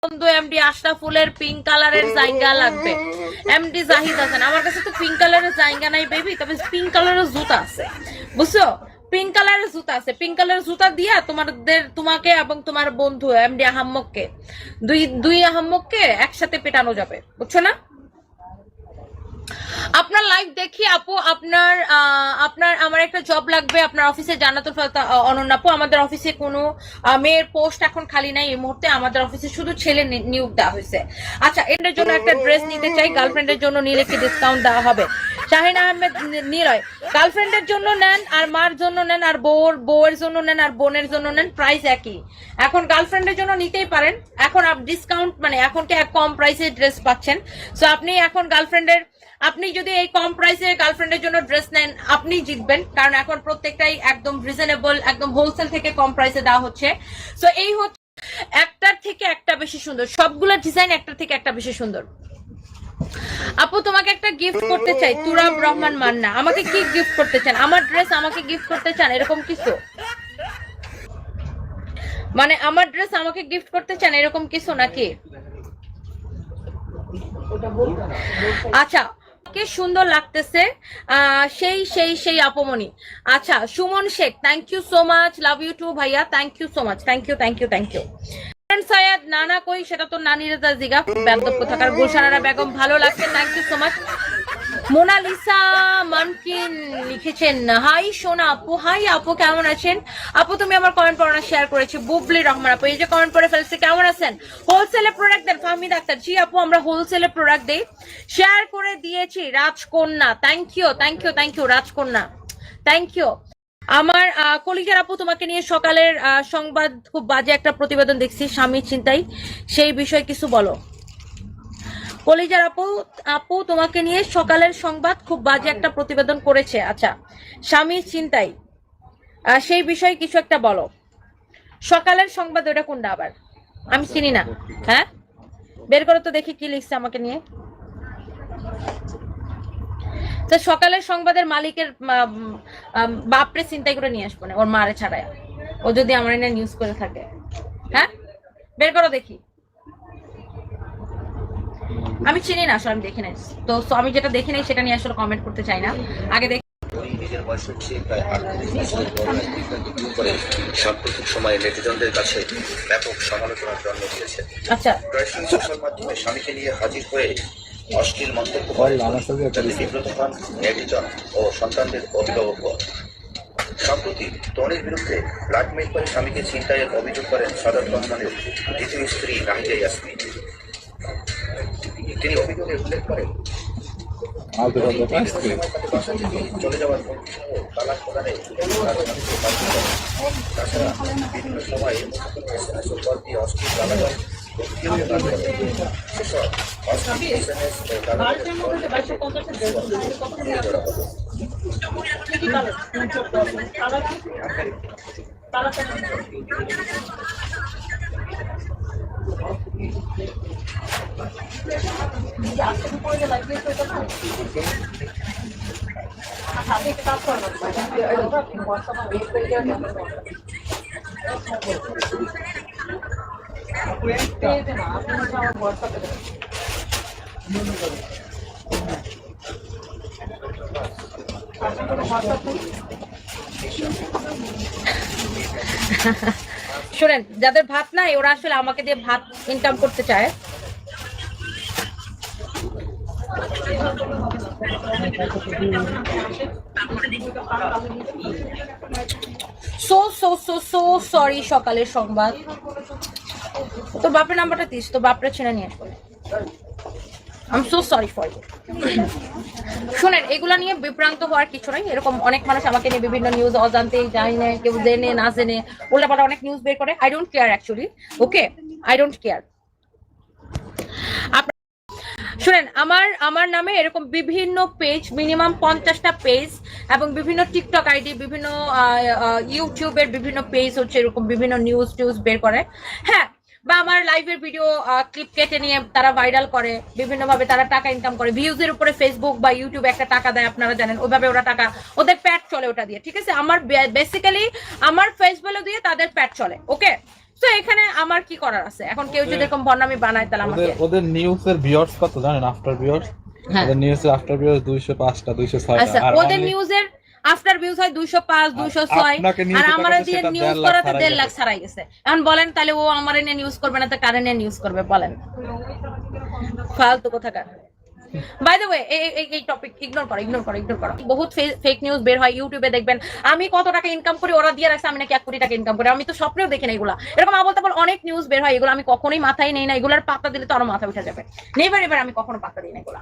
বন্ধু MD আশরাফুলের pink কালারের জায়গা লাগবে। এমডি জাহিদ হাসান, আমার কাছে তো পিঙ্ক কালারের জায়গা নাই বেবি, তবে পিঙ্ক কালারের জুতা আছে, বুঝছো? পিঙ্ক কালারের জুতা আছে। পিঙ্ক কালারের জুতা দিয়া তোমাকে এবং তোমার বন্ধু এমডি আহাম্মককে, দুই আহাম্মককে একসাথে পেটানো যাবে, বুঝছো না? আপনার লাইভ দেখি আপু, আপনার আমার একটা জব লাগবে আপনার অফিসে। জান্নাতুল ফাতেহা অনন্যা আপু, আমাদের অফিসে কোনো মেয়ের পোস্ট এখন খালি নাই এই মুহূর্তে, আমাদের অফিসে শুধু ছেলে নিয়োগ দেওয়া হয়েছে। আচ্ছা, এটার জন্য একটা ড্রেস নিতে চাই, গার্লফ্রেন্ডের জন্য নিলে কি ডিসকাউন্ট দেওয়া হবে? শাহিন আহমেদ নিলয়, গার্লফ্রেন্ডের জন্য নেন আর মার জন্য নেন আর বউয়ের জন্য নেন আর বোনের জন্য নেন, প্রাইস একই। এখন গার্লফ্রেন্ডের জন্য নিতেই পারেন, এখন ডিসকাউন্ট মানে এখন কি কম প্রাইসে ড্রেস পাচ্ছেন, সো আপনি এখন আপনি যদি এই কম প্রাইসে গার্লফ্রেন্ডের জন্য ড্রেস নেন আপনি জিতবেন, কারণ এখন প্রত্যেকটাই একদম রিজনেবল, একদম হোলসেল থেকে কম প্রাইসে দেওয়া হচ্ছে। সো এই হচ্ছে একটার থেকে একটা বেশি সুন্দর, সবগুলো ডিজাইন একটার থেকে একটা বেশি সুন্দর। আপু তোমাকে একটা গিফট করতে চাই, তুরাব রহমান মান্না, আমাকে কি গিফট করতে চান? আমার ড্রেস আমাকে গিফট করতে চান এরকম কিছু? মানে আমার ড্রেস আমাকে গিফট করতে চান এরকম কিছু নাকি? আচ্ছা, কে সুন্দর লাগতেছে সেই সেই সেই আপমনি। আচ্ছা, Suman Sheikh, thank you so much, love you too ভাইয়া, thank you so much, thank you thank you thank you. Syed নানা কই, সেটা তো নানি রেজা জিগা বেদব কোথাকার। গুলশানারা বেগম, ভালো লাগছে, thank you so much. Monalisa মানকিন লিখেছেন, হাই সোনা আপু, হাই আপু কেমন আছেন? আপু তুমি আমার কমেন্ট পড়া শেয়ার করেছি। বুবলি রহমান আপু এই যে কমেন্ট পড়ে ফেলছে, কেমন আছেন? হোলসেলে প্রোডাক্ট দেন ফাহমিদ আক্তার, জি আপু আমরা হোলসেলে প্রোডাক্ট দেই, শেয়ার করে দিয়েছি। রাজকন্যা, thank you thank you thank you রাজকন্যা, থ্যাংক ইউ। আমার কলিজার আপু, তোমাকে নিয়ে সকালের সংবাদ খুব বাজে একটা প্রতিবেদন দেখছি, স্বামীর চিন্তাই, সেই বিষয়ে কিছু বলো। কলিজার আপু তোমাকে নিয়ে সকালের সংবাদ খুব বাজে একটা প্রতিবেদন করেছে, আচ্ছা স্বামীর চিন্তাই, সেই বিষয়ে কিছু একটা বলো। সকালের সংবাদ ওটা কোনটা আবার? আমি চিনি না। হ্যাঁ, বের করো তো দেখি কি লিখছে আমাকে নিয়ে। তো সকালের সংবাদের মালিকের বাপরে চিন্তাই করে নিয়ে আসবো না, ওর মারে ছাড়ায়, ও যদি আমার এনে নিউজ করে থাকে। হ্যাঁ, বের করো দেখি। আমি চিনি না আসলে, আমি দেখি নাই, তো আমি যেটা দেখি নাই সেটা নিয়ে আসলে কমেন্ট করতে চাই না। আগে দেখি। নিজের বয়সের চেয়ে প্রায় 8 করে সাম্প্রতিক সময়ে নেটিজনদের কাছে ব্যাপক সমালোচনার জন্ম দিয়েছে। আচ্ছা, প্রায়শই সোশ্যাল মাধ্যমে স্বামীকে নিয়ে হাজির হয়ে অশ্লীল মন্তব্য করে, যাতে বিব্রত হন নেটিজন ও সন্তানদের অভিভাবক। সম্প্রতি তনির বিরুদ্ধে ব্ল্যাকমেইল করে স্বামীকে ছিনতাইয়ের অভিযোগ করেন সাদাত রহমানের দ্বিতীয় স্ত্রী নাহিদা ইয়াসমিন। তিনি অভিযোগে উল্লেখ করেন, চলে যাওয়ার তালাক প্রদানে তাছাড়া বিভিন্ন সময়ে দিয়ে অশ্লীল গালাগাল সেসব অশ্লীল SMS ও শোনেন, যাদের ভাত নাই ওরা আসলে আমাকে দিয়ে ভাত ইনকাম করতে চায়। So so so so sorry, সকালের সংবাদ। তো বাপের নাম্বারটা দিস, তো বাপরে ছেড়ে নিয়ে আসবো। I'm so sorry for you. শুনেন, এগুলা নিয়ে বিভ্রান্ত হওয়ার কিছু নাই। এরকম অনেক মানুষ আমাকে নিয়ে বিভিন্ন নিউজ অজান্তে, জানি না, কেউ জেনে না জেনে উল্টাপাল্টা অনেক নিউজ বের করে। I don't care actually, okay, I don't care. শুনেন, আমার নামে এরকম বিভিন্ন পেজ, মিনিমাম 50টা পেজ, এবং বিভিন্ন টিকটক আইডি, বিভিন্ন ইউটিউবের বিভিন্ন পেজ হচ্ছে এরকম বিভিন্ন নিউজ বের করে। হ্যাঁ, বা আমার লাইভের ভিডিও ক্লিপ কেটে নিয়ে তারা ভাইরাল করে, বিভিন্ন ভাবে তারা টাকা ইনকাম করে। ভিউজের উপরে ফেসবুক বা ইউটিউব একটা টাকা দেয়, আপনারা জানেন, ওইভাবে ওরা টাকা, ওদের প্যাট চলে ওটা দিয়ে, ঠিক আছে? আমার বেসিক্যালি আমার ফেস ভ্যালু দিয়ে তাদের প্যাট চলে, ওকে? তো এখানে আমার কি করার আছে? এখন কেউ যদি এরকম বর্ণামি বানায় তাহলে আমাকে ওদের নিউজের ভিউয়ার্স কত জানেন? আফটার ভিউয়ার্স ওদের নিউজের আফটার ভিউয়ার্স 205টা 206টা। আচ্ছা আর ওদের নিউজের আফটার ভিউজ হয় 205 206 আপনাকে নিউজ আর আমার করাতে দিয়ে সেটা নিউজ 1.5 করাতে লাখ 1.5 লাখ ছাড়াই গেছে। এখন বলেন তাহলে ও আমার নিয়ে নিউজ করবে না তো কারে নিয়ে নিউজ করবে বলেন? ফালতু কোথাকার। বাই দ্য ওয়ে এই টপিক ইগনোর করো। বহুত ফেক নিউজ বের হয় ইউটিউবে, দেখবেন আমি কত টাকা ইনকাম করি ওরা দিয়ে রাখছে আমি নাকি 1 কোটি টাকা ইনকাম করি। আমি তো স্বপ্নেও দেখি না এগুলা। এরকম আবল তাবল অনেক নিউজ বের হয়, এগুলো আমি কখনোই মাথায় নেই না। এগুলার পাত্তা দিলে তো আরো মাথা উঠে যাবে। নেভার আমি কখনো পাত্তা দিই না এগুলা।